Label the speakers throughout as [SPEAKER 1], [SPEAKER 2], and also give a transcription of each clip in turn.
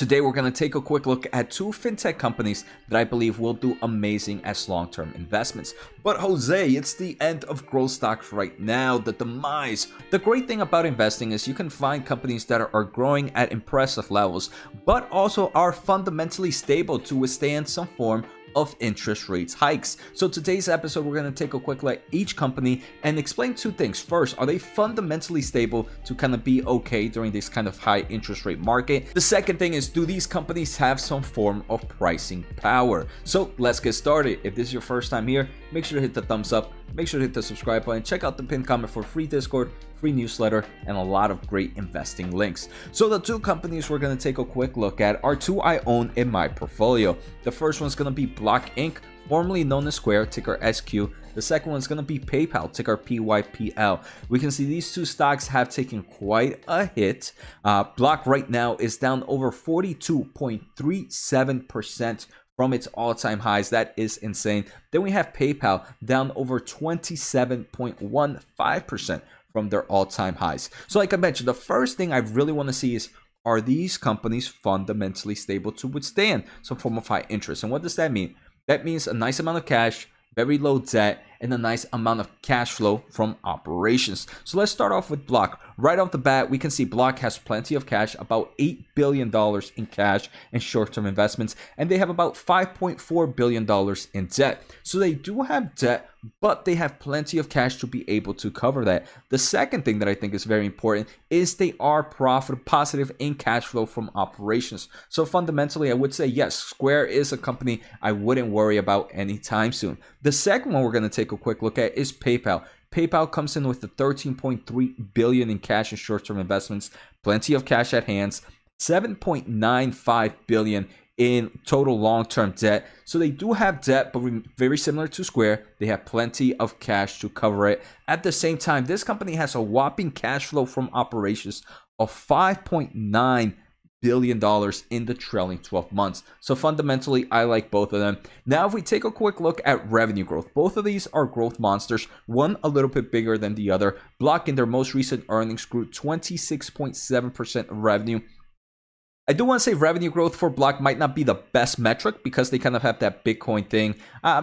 [SPEAKER 1] Today, we're going to take a quick look at two fintech companies that I believe will do amazing as long-term investments. But Jose, it's the end of growth stocks right now, the demise. The great thing about investing is you can find companies that are growing at impressive levels, but also are fundamentally stable to withstand some form of interest rates hikes. So today's episode, we're going to take a quick look at each company and explain two things. First, are they fundamentally stable to kind of be okay during this kind of high interest rate market? The second thing is, do these companies have some form of pricing power? So let's get started. If this is your first time here, make sure to hit the thumbs up, make sure to hit the subscribe button, check out the pinned comment for free Discord, free newsletter, and a lot of great investing links. So the two companies we're going to take a quick look at are two I own in my portfolio. The first one's going to be Block Inc., formerly known as Square, ticker SQ. The second one's going to be PayPal, ticker PYPL. We can see these two stocks have taken quite a hit. Block right now is down over 42.37% from its all-time highs. That is insane. Then we have PayPal down over 27.15% from their all-time highs. So like I mentioned, the first thing I really want to see is, are these companies fundamentally stable to withstand some form of high interest? And what does that mean? That means a nice amount of cash, very low debt, and a nice amount of cash flow from operations. So let's start off with Block. Right off the bat, we can see Block has plenty of cash, about $8 billion in cash and short-term investments, and they have about $5.4 billion in debt. So they do have debt, but they have plenty of cash to be able to cover that. The second thing that I think is very important is they are positive in cash flow from operations. So fundamentally, I would say yes, Square is a company I wouldn't worry about anytime soon. The second one we're going to take a quick look at is PayPal. PayPal comes in with the $13.3 billion in cash and short-term investments, plenty of cash at hands, $7.95 billion in total long-term debt. So they do have debt, but very similar to Square, they have plenty of cash to cover it. At the same time, this company has a whopping cash flow from operations of $5.9 billion in the trailing 12 months. So fundamentally, I like both of them. Now, if we take a quick look at revenue growth, both of these are growth monsters, one a little bit bigger than the other. Block in their most recent earnings grew 26.7% of revenue. I do want to say revenue growth for Block might not be the best metric because they kind of have that Bitcoin thing.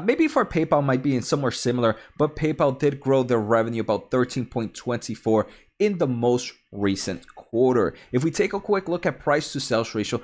[SPEAKER 1] Maybe for PayPal might be in somewhere similar, but PayPal did grow their revenue about 13.24 in the most recent quarter. If we take a quick look at price to sales ratio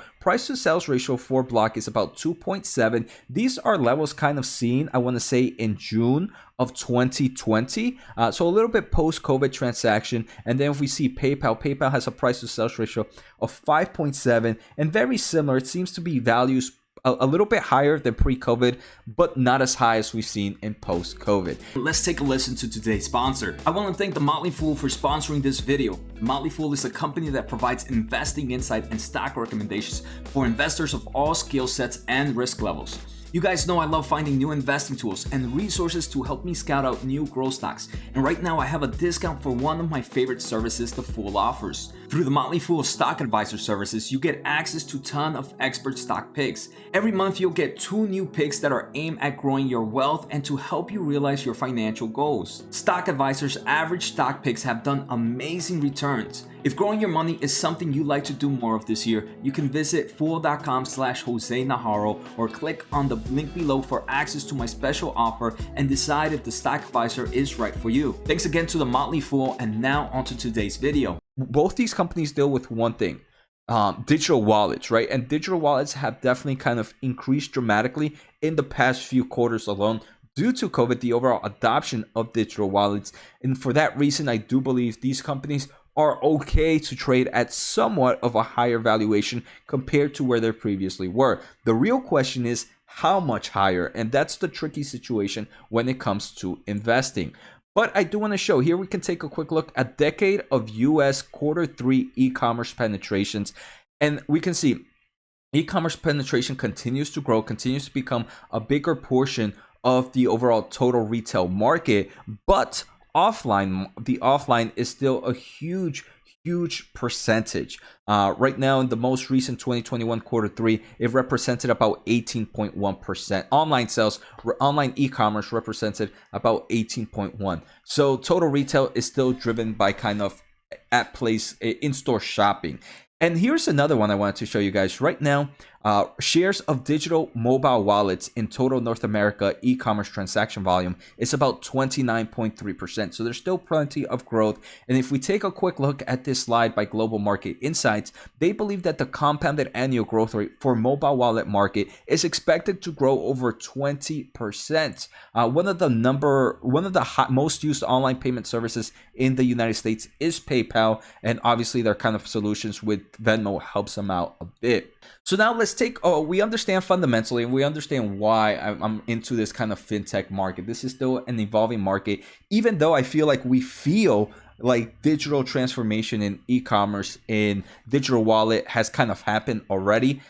[SPEAKER 1] for Block is about 2.7. These are levels kind of seen, I want to say, in June of 2020. So a little bit post-COVID transaction. And then if we see PayPal has a price to sales ratio of 5.7 and very similar. It seems to be values a little bit higher than pre-COVID, but not as high as we've seen in post-COVID.
[SPEAKER 2] Let's take a listen to today's sponsor. I want to thank the Motley Fool for sponsoring this video. Motley Fool is a company that provides investing insight and stock recommendations for investors of all skill sets and risk levels. You guys know I love finding new investing tools and resources to help me scout out new growth stocks. And right now I have a discount for one of my favorite services the Fool offers. Through the Motley Fool Stock Advisor services, you get access to a ton of expert stock picks. Every month you'll get 2 new picks that are aimed at growing your wealth and to help you realize your financial goals. Stock Advisor's average stock picks have done amazing returns. If growing your money is something you'd like to do more of this year, you can visit fool.com/Jose Najarro or click on the link below for access to my special offer and decide if the Stock Advisor is right for you. Thanks again to the Motley Fool, and now onto today's video.
[SPEAKER 1] Both these companies deal with one thing, digital wallets, right? And digital wallets have definitely kind of increased dramatically in the past few quarters alone due to COVID, the overall adoption of digital wallets. And for that reason, I do believe these companies are okay to trade at somewhat of a higher valuation compared to where they previously were. The real question is how much higher, and that's the tricky situation when it comes to investing. But I do want to show here, we can take a quick look at decade of US Q3 e-commerce penetrations, and we can see e-commerce penetration continues to grow, continues to become a bigger portion of the overall total retail market, but the offline is still a huge percentage. Right now, in the most recent 2021 Q3, it represented about 18.1%. Online e-commerce represented about 18.1%. So total retail is still driven by kind of in-store shopping. And here's another one I wanted to show you guys right now. Shares of digital mobile wallets in total North America e-commerce transaction volume is about 29.3%. So there's still plenty of growth. And if we take a quick look at this slide by Global Market Insights, they believe that the compounded annual growth rate for mobile wallet market is expected to grow over 20%. One of the most used online payment services in the United States is PayPal, and obviously their kind of solutions with Venmo helps them out a bit. So now let's we understand fundamentally, and we understand why I'm into this kind of fintech market. This is still an evolving market, even though I feel like digital transformation in e-commerce in digital wallet has kind of happened already.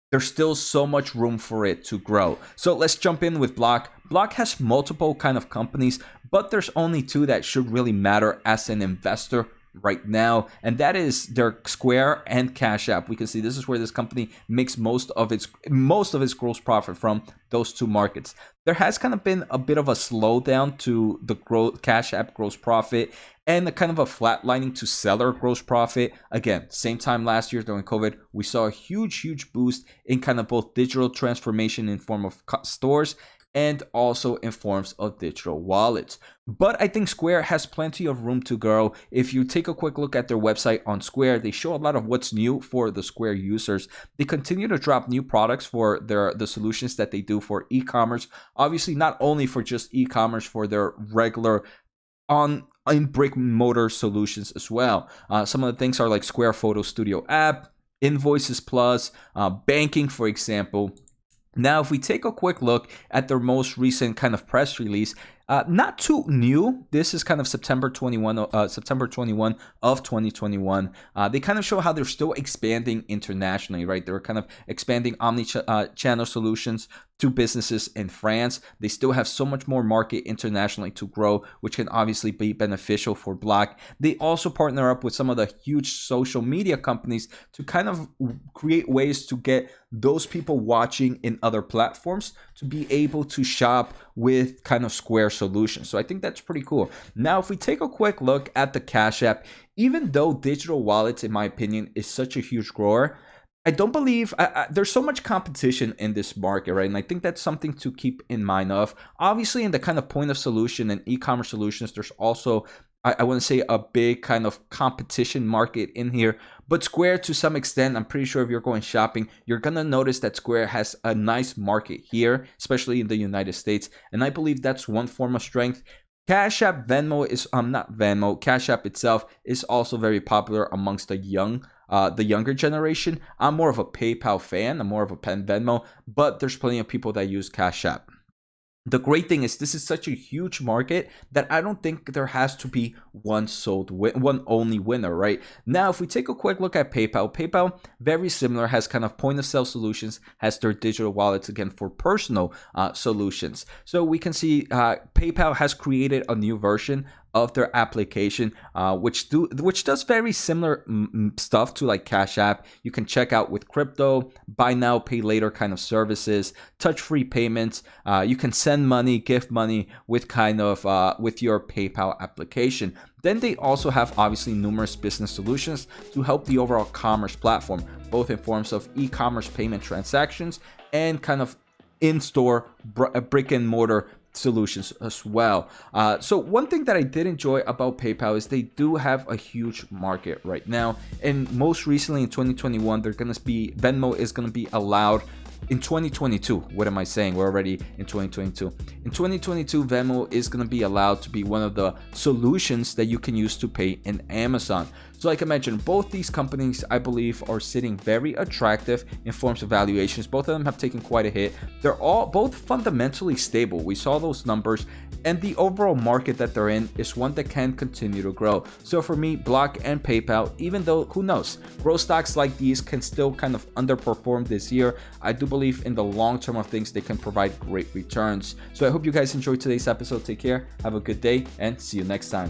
[SPEAKER 1] There's still so much room for it to grow. So let's jump in with Block. Block has multiple kind of companies, but there's only two that should really matter as an investor right now, and that is their Square and Cash App. We can see this is where this company makes most of its gross profit from, those two markets. There has kind of been a bit of a slowdown to the Cash App gross profit and a kind of a flatlining to seller gross profit. Again, same time last year during COVID, we saw a huge boost in kind of both digital transformation in form of stores and also in forms of digital wallets. But I think Square has plenty of room to grow. If you take a quick look at their website on Square, they show a lot of what's new for the Square users. They continue to drop new products for the solutions that they do for e-commerce. Obviously, not only for just e-commerce, for their regular in brick and mortar solutions as well. Some of the things are like Square Photo Studio app, Invoices Plus, banking, for example. Now, if we take a quick look at their most recent kind of press release, not too new. This is kind of September 21 of 2021. They kind of show how they're still expanding internationally, right? They're kind of expanding omni-channel solutions to businesses in France. They still have so much more market internationally to grow, which can obviously be beneficial for Block. They also partner up with some of the huge social media companies to kind of create ways to get those people watching in other platforms to be able to shop with kind of Square solutions. So I think that's pretty cool. Now, if we take a quick look at the Cash App, even though digital wallets, in my opinion, is such a huge grower, I don't believe there's so much competition in this market, right? And I think that's something to keep in mind of. Obviously, in the kind of point of solution and e-commerce solutions, there's also, I wouldn't say a big kind of competition market in here, but Square, to some extent, I'm pretty sure if you're going shopping, you're going to notice that Square has a nice market here, especially in the United States. And I believe that's one form of strength. Cash App, Cash App itself is also very popular amongst the younger generation. I'm more of a PayPal fan. I'm more of a Venmo, but there's plenty of people that use Cash App. The great thing is this is such a huge market that I don't think there has to be one only winner, right? Now, if we take a quick look at PayPal, very similar, has kind of point of sale solutions, has their digital wallets again for personal solutions. So we can see PayPal has created a new version of their application, which does very similar stuff to like Cash App. You can check out with crypto, buy now, pay later kind of services, touch-free payments. You can send money, gift money with kind of with your PayPal application. Then they also have obviously numerous business solutions to help the overall commerce platform, both in forms of e-commerce payment transactions and kind of in-store brick and mortar solutions as well. So one thing that I did enjoy about PayPal is they do have a huge market right now, and most recently in 2021 Venmo is going to be allowed in 2022. What am I saying? We're already in 2022. In 2022, Venmo is going to be allowed to be one of the solutions that you can use to pay in Amazon. So like I mentioned, both these companies, I believe, are sitting very attractive in forms of valuations. Both of them have taken quite a hit. They're both fundamentally stable. We saw those numbers, and the overall market that they're in is one that can continue to grow. So for me, Block and PayPal, even though, who knows, growth stocks like these can still kind of underperform this year, I do believe in the long term of things, they can provide great returns. So I hope you guys enjoyed today's episode. Take care, have a good day, and see you next time.